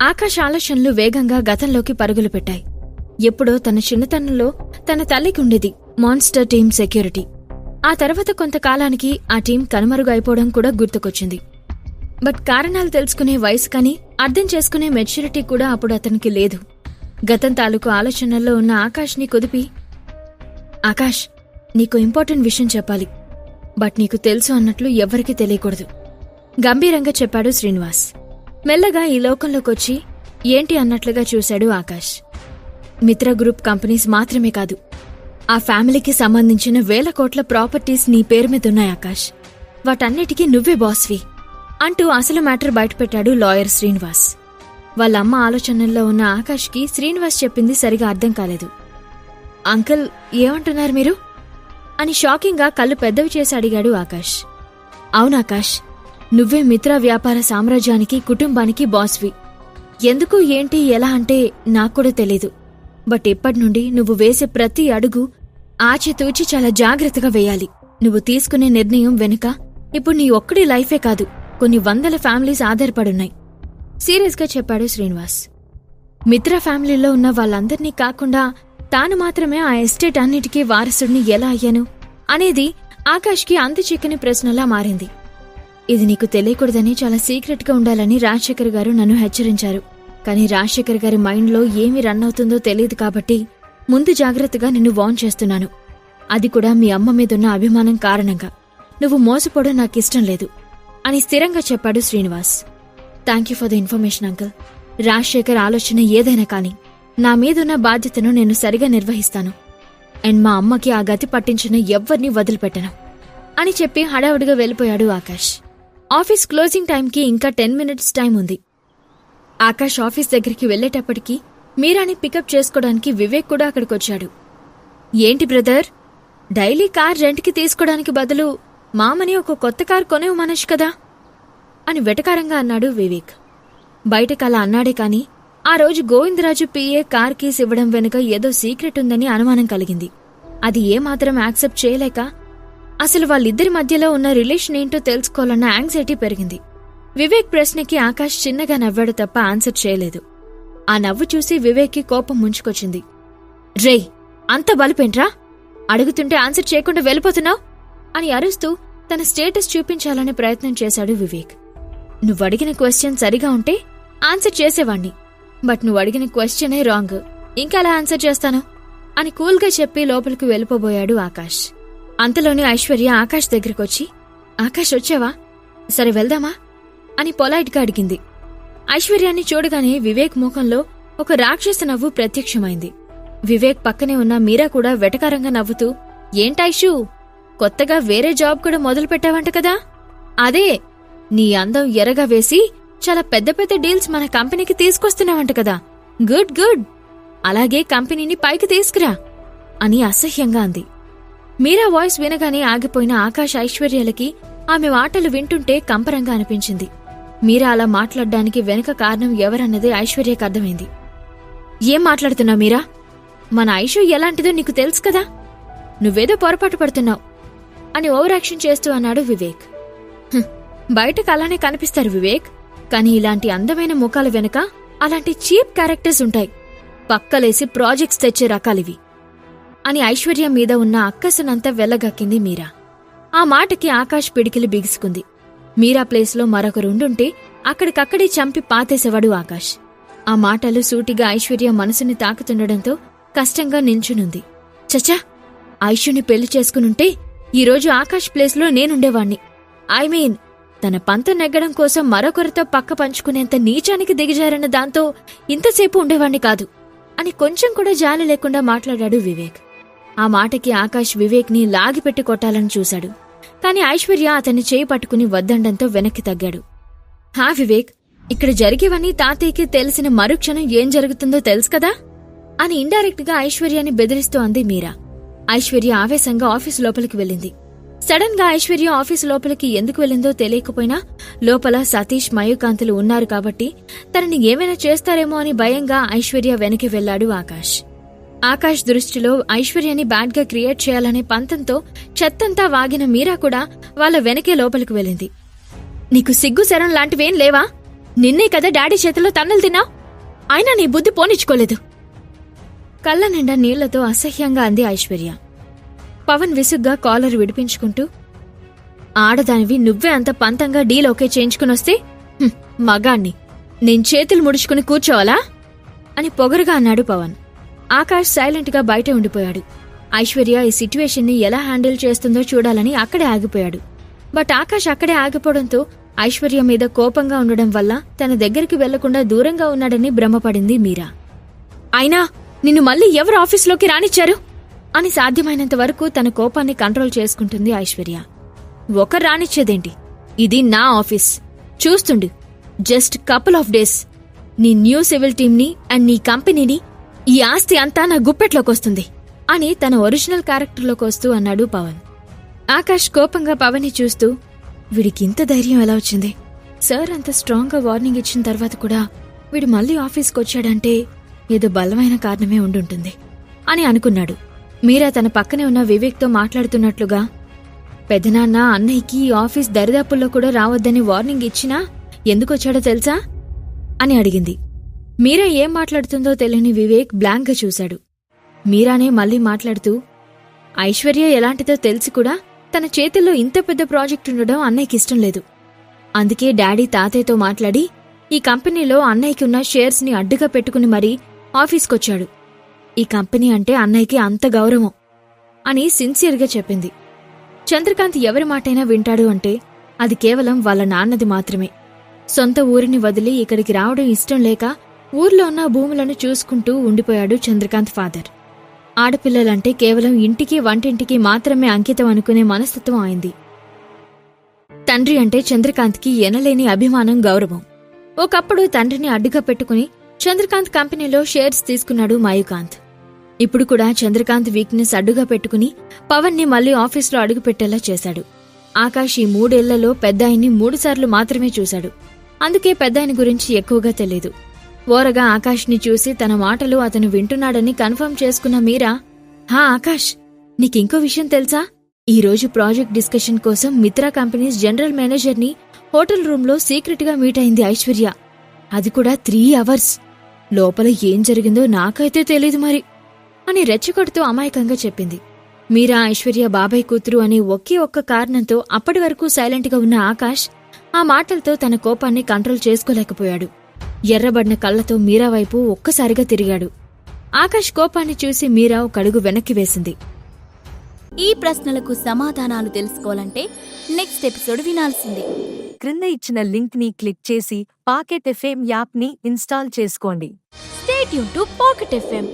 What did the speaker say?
ఆకాష్ ఆలోచనలు వేగంగా గతంలోకి పరుగులు పెట్టాయి. ఎప్పుడో తన చిన్నతనంలో తన తల్లికి ఉండేది మాన్స్టర్ టీమ్ సెక్యూరిటీ. ఆ తర్వాత కొంతకాలానికి ఆ టీం కనుమరుగు అయిపోవడం కూడా గుర్తుకొచ్చింది. బట్ కారణాలు తెలుసుకునే వయసు కానీ అర్థం చేసుకునే మెచ్యూరిటీ కూడా అప్పుడు అతనికి లేదు. గతం తాలూకు ఆలోచనల్లో ఉన్న ఆకాష్ని కుదిపి, ఆకాష్, నీకు ఇంపార్టెంట్ విషయం చెప్పాలి. బట్ నీకు తెలుసు అన్నట్లు ఎవ్వరికీ తెలియకూడదు గంభీరంగా చెప్పాడు శ్రీనివాస్. మెల్లగా ఈ లోకంలోకొచ్చి ఏంటి అన్నట్లుగా చూశాడు ఆకాష్. మిత్ర గ్రూప్ కంపెనీస్ మాత్రమే కాదు, ఆ ఫ్యామిలీకి సంబంధించిన 1000 కోట్ల ప్రాపర్టీస్ నీ పేరు మీదున్నాయి ఆకాష్. వాటన్నిటికీ నువ్వే బాస్వి అంటూ అసలు మ్యాటర్ బయటపెట్టాడు లాయర్ శ్రీనివాస్. వాళ్ళమ్మ ఆలోచనల్లో ఉన్న ఆకాష్కి శ్రీనివాస్ చెప్పింది సరిగా అర్థం కాలేదు. అంకుల్, ఏమంటున్నారు మీరు అని షాకింగ్గా కళ్ళు పెద్దవి చేసి అడిగాడు ఆకాష్. అవునాకాష్, నువ్వే మిత్ర వ్యాపార సామ్రాజ్యానికి కుటుంబానికి బాస్వి. ఎందుకు ఏంటి ఎలా అంటే నాక్కూడా తెలీదు. బట్ ఇప్పటినుండి నువ్వు వేసే ప్రతి అడుగు ఆచితూచి చాలా జాగ్రత్తగా వేయాలి. నువ్వు తీసుకునే నిర్ణయం వెనుక ఇప్పుడు నీ ఒక్కడి లైఫే కాదు, కొన్ని 100 ఫ్యామిలీస్ ఆధారపడున్నాయి సీరియస్గా చెప్పాడు శ్రీనివాస్. మిత్ర ఫ్యామిలీలో ఉన్న వాళ్ళందర్నీ కాకుండా తాను మాత్రమే ఆ ఎస్టేట్ అన్నిటికీ వారసుడిని ఎలా అయ్యాను అనేది ఆకాష్కి అంతుచిక్కని ప్రశ్నలా మారింది. ఇది నీకు తెలియకూడదని చాలా సీక్రెట్గా ఉండాలని రాజశేఖర్ గారు నన్ను హెచ్చరించారు. కానీ రాజశేఖర్ గారి మైండ్లో ఏమి రన్ అవుతుందో తెలియదు కాబట్టి ముందు జాగ్రత్తగా నిన్ను వార్న్ చేస్తున్నాను. అది కూడా మీ అమ్మ మీదున్న అభిమానం కారణంగా. నువ్వు మోసపోవడం నాకిష్టం లేదు అని స్థిరంగా చెప్పాడు Srinivas. Thank you for the information uncle. Rajasekhar ఆలోచన ఏదైనా కానీ నా మీదున్న బాధ్యతను నేను సరిగా నిర్వహిస్తాను. అండ్ మా అమ్మకి ఆ గతి పట్టించిన ఎవ్వర్నీ వదిలిపెట్టను అని చెప్పి హడావుడిగా వెళ్ళిపోయాడు ఆకాష్. ఆఫీస్ క్లోజింగ్ టైంకి ఇంకా 10 మినిట్స్ టైం ఉంది. ఆకాష్ ఆఫీస్ దగ్గరికి వెళ్లేటప్పటికీ మీరాని పికప్ చేసుకోవడానికి వివేక్ కూడా అక్కడికొచ్చాడు. ఏంటి బ్రదర్, డైలీ కార్ రెంట్కి తీసుకోవడానికి బదులు మామని ఒక కొత్త కార్ కొనేవు మనష్ కదా అని వెటకారంగా అన్నాడు వివేక్. బయటకలా అన్నాడే కాని ఆ రోజు గోవిందరాజు పిఏ కార్ కీస్ ఇవ్వడం వెనుక ఏదో సీక్రెట్ ఉందని అనుమానం కలిగింది. అది ఏమాత్రం యాక్సెప్ట్ చేయలేక అసలు వాళ్ళిద్దరి మధ్యలో ఉన్న రిలేషన్ ఏంటో తెలుసుకోవాలన్న యాంగ్జైటీ పెరిగింది. వివేక్ ప్రశ్నకి ఆకాష్ చిన్నగా నవ్వాడు తప్ప ఆన్సర్ చేయలేదు. ఆ నవ్వు చూసి వివేక్కి కోపం ముంచుకొచ్చింది. రేయ్, అంత బలిపేంట్రా, అడుగుతుంటే ఆన్సర్ చేయకుండా వెళ్ళిపోతున్నావు అని అరుస్తూ తన స్టేటస్ చూపించాలనే ప్రయత్నం చేశాడు వివేక్. నువ్వడిగిన క్వశ్చన్ సరిగా ఉంటే ఆన్సర్ చేసేవాణ్ణి, బట్ నువ్వడిగిన క్వశ్చనే రాంగ్, ఇంకెలా ఆన్సర్ చేస్తాను అని కూల్గా చెప్పి లోపలికి వెళ్ళిపోబోయాడు ఆకాష్. అంతలోనే ఐశ్వర్య ఆకాష్ దగ్గరకొచ్చి, ఆకాష్ వచ్చావా, సరే వెళ్దామా అని పొలైట్గా అడిగింది. ఐశ్వర్యాన్ని చూడగానే వివేక్ ముఖంలో ఒక రాక్షస నవ్వు ప్రత్యక్షమైంది. వివేక్ పక్కనే ఉన్న మీరా కూడా వెటకారంగా నవ్వుతూ, ఏంటైషూ, కొత్తగా వేరే జాబ్ కూడా మొదలుపెట్టావంట కదా? అదే, నీ అందం ఎరగా వేసి చాలా పెద్ద పెద్ద డీల్స్ మన కంపెనీకి తీసుకొస్తున్నావంట కదా. గుడ్ గుడ్, అలాగే కంపెనీని పైకి తీసుకురా అని అసహ్యంగా అంది. మీరా వాయిస్ వినగానే ఆగిపోయిన ఆకాష్ ఐశ్వర్యాలకి ఆమె మాటలు వింటుంటే కంపరంగా అనిపించింది. మీరా అలా మాట్లాడ్డానికి వెనుక కారణం ఎవరన్నది ఐశ్వర్యకు అర్థమైంది. ఏం మాట్లాడుతున్నావు మీరా? మన ఐషు ఎలాంటిదో నీకు తెలుసు కదా, నువ్వేదో పొరపాటు పడుతున్నావు అని ఓవరాక్షన్ చేస్తూ అన్నాడు వివేక్. బయటకు అలానే కనిపిస్తారు వివేక్, కానీ ఇలాంటి అందమైన ముఖాల వెనుక అలాంటి చీప్ క్యారెక్టర్స్ ఉంటాయి. పక్కలేసి ప్రాజెక్ట్స్ తెచ్చే రకాలివి అని ఐశ్వర్య మీద ఉన్న అక్కసునంతా వెళ్లగక్కింది మీరా. ఆ మాటకి ఆకాష్ పిడికిలి బిగుసుకుంది. మీరా ప్లేస్లో మరొకరుండుంటే అక్కడికక్కడే చంపి పాతేసేవాడు ఆకాష్. ఆ మాటలు సూటిగా ఐశ్వర్య మనసుని తాకుతుండడంతో కష్టంగా నించునుంది. చచ్చా, ఐషుని పెళ్లి చేసుకునుంటే ఈరోజు ఆకాష్ ప్లేస్లో నేనుండేవాణ్ణి. ఐ మీన్, తన పంతం నెగ్గడం కోసం మరొకరితో పక్క పంచుకునేంత నీచానికి దిగజారన్న దాంతో ఇంతసేపు ఉండేవాణ్ణి కాదు అని కొంచెం కూడా జాలి లేకుండా మాట్లాడాడు వివేక్. ఆ మాటకి ఆకాష్ వివేక్ని లాగిపెట్టి కొట్టాలని చూశాడు. కాని ఐశ్వర్య అతన్ని చేయి పట్టుకుని వద్దండంతో వెనక్కి తగ్గాడు. హా వివేక్, ఇక్కడ జరిగేవన్నీ తాతయ్యకి తెలిసిన మరుక్షణం ఏం జరుగుతుందో తెలుసు కదా అని ఇండైరెక్ట్ గా ఐశ్వర్యాన్ని బెదిరిస్తూ అంది మీరా. ఐశ్వర్య ఆవేశంగా ఆఫీసు లోపలికి వెళ్ళింది. సడన్ గా ఐశ్వర్య ఆఫీసు లోపలికి ఎందుకు వెళ్ళిందో తెలియకపోయినా లోపల సతీష్, మయూకాంతులు ఉన్నారు కాబట్టి తనని ఏమైనా చేస్తారేమో అని భయంగా ఐశ్వర్య వెనక్కి వెళ్లాడు ఆకాష్. ఆకాష్ దృష్టిలో ఐశ్వర్యని బ్యాడ్ గా క్రియేట్ చేయాలనే పంతంతో చెత్తంతా వాగిన మీరా కూడా వాళ్ళ వెనకే లోపలికి వెళ్ళింది. నీకు సిగ్గు శరం లాంటివేం లేవా నిన్నే కదా డాడీ చేతిలో తన్నులు తిన్నా, అయినా నీ బుద్ధి పోనిచ్చుకోలేదు. కళ్ళ నిండా నీళ్లతో అసహ్యంగా అంది ఐశ్వర్య. పవన్ విసుగ్గా కాలర్ విడిపించుకుంటూ, ఆడదానివి నువ్వే అంత పంతంగా డీల్ ఓకే చేయించుకునొస్తే మగాణ్ణి నేను చేతులు ముడుచుకుని కూర్చోవాలా అని పొగరుగా అన్నాడు పవన్. ఆకాష్ సైలెంట్గా బయట ఉండిపోయాడు. ఐశ్వర్య ఈ సిట్యుయేషన్ని ఎలా హ్యాండిల్ చేస్తుందో చూడాలని అక్కడే ఆగిపోయాడు. బట్ ఆకాష్ అక్కడే ఆగిపోవడంతో ఐశ్వర్య మీద కోపంగా ఉండడం వల్ల తన దగ్గరికి వెళ్లకుండా దూరంగా ఉన్నాడని భ్రమపడింది మీరా. అయినా నిన్ను మళ్ళీ ఎవరు ఆఫీసులోకి రానిచ్చారు అని సాధ్యమైనంత వరకు తన కోపాన్ని కంట్రోల్ చేసుకుంటుంది ఐశ్వర్య. ఒకరు రానిచ్చేదేంటి, ఇది నా ఆఫీస్, చూస్తుండు. జస్ట్ కపుల్ ఆఫ్ డేస్ నీ న్యూ సివిల్ టీంని అండ్ నీ కంపెనీని, ఈ ఆస్తి అంతా నా గుప్పెట్లోకొస్తుంది అని తన ఒరిజినల్ క్యారెక్టర్లోకి వస్తూ అన్నాడు పవన్. ఆకాష్ కోపంగా పవన్ని చూస్తూ, వీడికింత ధైర్యం ఎలా వచ్చింది? సార్ అంత స్ట్రాంగ్గా వార్నింగ్ ఇచ్చిన తర్వాత కూడా వీడు మళ్ళీ ఆఫీస్కొచ్చాడంటే ఏదో బలమైన కారణమే ఉండుంటుంది అని అనుకున్నాడు. మీరా తన పక్కనే ఉన్న వివేక్తో మాట్లాడుతున్నట్లుగా, పెదనాన్న అన్నయ్యకి ఈ ఆఫీస్ దరిదాపుల్లో కూడా రావద్దని వార్నింగ్ ఇచ్చినా ఎందుకొచ్చాడో తెలుసా అని అడిగింది. మీరా ఏం మాట్లాడుతుందో తెలియని వివేక్ బ్లాంక్గా చూశాడు. మీరానే మళ్లీ మాట్లాడుతూ, ఐశ్వర్య ఎలాంటిదో తెలిసి కూడా తన చేతుల్లో ఇంత పెద్ద ప్రాజెక్ట్ ఉండడం అన్నయ్యకిష్టం లేదు. అందుకే డాడీ తాతయ్యతో మాట్లాడి ఈ కంపెనీలో అన్నయ్యకి ఉన్న షేర్స్ ని అడ్డుగా పెట్టుకుని మరీ ఆఫీస్కొచ్చాడు. ఈ కంపెనీ అంటే అన్నయ్యకి అంత గౌరవం అని సిన్సియర్గా చెప్పింది. చంద్రకాంత్ ఎవరి మాటైనా వింటాడు అంటే అది కేవలం వాళ్ళ నాన్నది మాత్రమే. సొంత ఊరిని వదిలి ఇక్కడికి రావడం ఇష్టం లేక ఊర్లో ఉన్న భూములను చూసుకుంటూ ఉండిపోయాడు చంద్రకాంత్ ఫాదర్. ఆడపిల్లలంటే కేవలం ఇంటికి వంటింటికి మాత్రమే అంకితం అనుకునే మనస్తత్వం అయింది. తండ్రి అంటే చంద్రకాంత్కి ఎనలేని అభిమానం, గౌరవం. ఒకప్పుడు తండ్రిని అడ్డుగా పెట్టుకుని చంద్రకాంత్ కంపెనీలో షేర్స్ తీసుకున్నాడు మయూకాంత్. ఇప్పుడు కూడా చంద్రకాంత్ వీక్నెస్ అడ్డుగా పెట్టుకుని పవన్ని మళ్లీ ఆఫీసులో అడుగుపెట్టేలా చేశాడు. ఆకాష్ ఈ 3 ఏళ్లలో పెద్దాయన్ని 3 సార్లు మాత్రమే చూశాడు. అందుకే పెద్దాయని గురించి ఎక్కువగా తెలీదు. ఓరగా ఆకాష్ని చూసి తన మాటలు అతను వింటున్నాడని కన్ఫర్మ్ చేసుకున్న మీరా, హా ఆకాష్, నీకింకో విషయం తెలుసా? ఈరోజు ప్రాజెక్ట్ డిస్కషన్ కోసం మిత్రా కంపెనీస్ జనరల్ మేనేజర్ని హోటల్ రూంలో సీక్రెట్గా మీట్ అయింది ఐశ్వర్య. అది కూడా 3 అవర్స్. లోపల ఏం జరిగిందో నాకైతే తెలీదు మరి అని రెచ్చగొడుతూ అమాయకంగా చెప్పింది. మీరా ఐశ్వర్య బాబాయ్ కూతురు అనే ఒకే ఒక్క కారణంతో అప్పటి వరకు సైలెంట్గా ఉన్న ఆకాష్ ఆ మాటలతో తన కోపాన్ని కంట్రోల్ చేసుకోలేకపోయాడు. ఎర్రబడిన కళ్లతో మీరా వైపు ఒక్కసారిగా తిరిగాడు. ఆకాష్ కోపాన్ని చూసి మీరా ఒక అడుగు వెనక్కి వేసింది. ఈ ప్రశ్నలకు సమాధానాలు తెలుసుకోవాలంటే నెక్స్ట్ ఎపిసోడ్ వినాల్సిందే. క్రింద ఇచ్చిన లింక్ ని క్లిక్ చేసి పాకెట్ ఎఫ్ఎం యాప్ ని ఇన్స్టాల్ చేసుకోండి. Stay tune to pocket FM.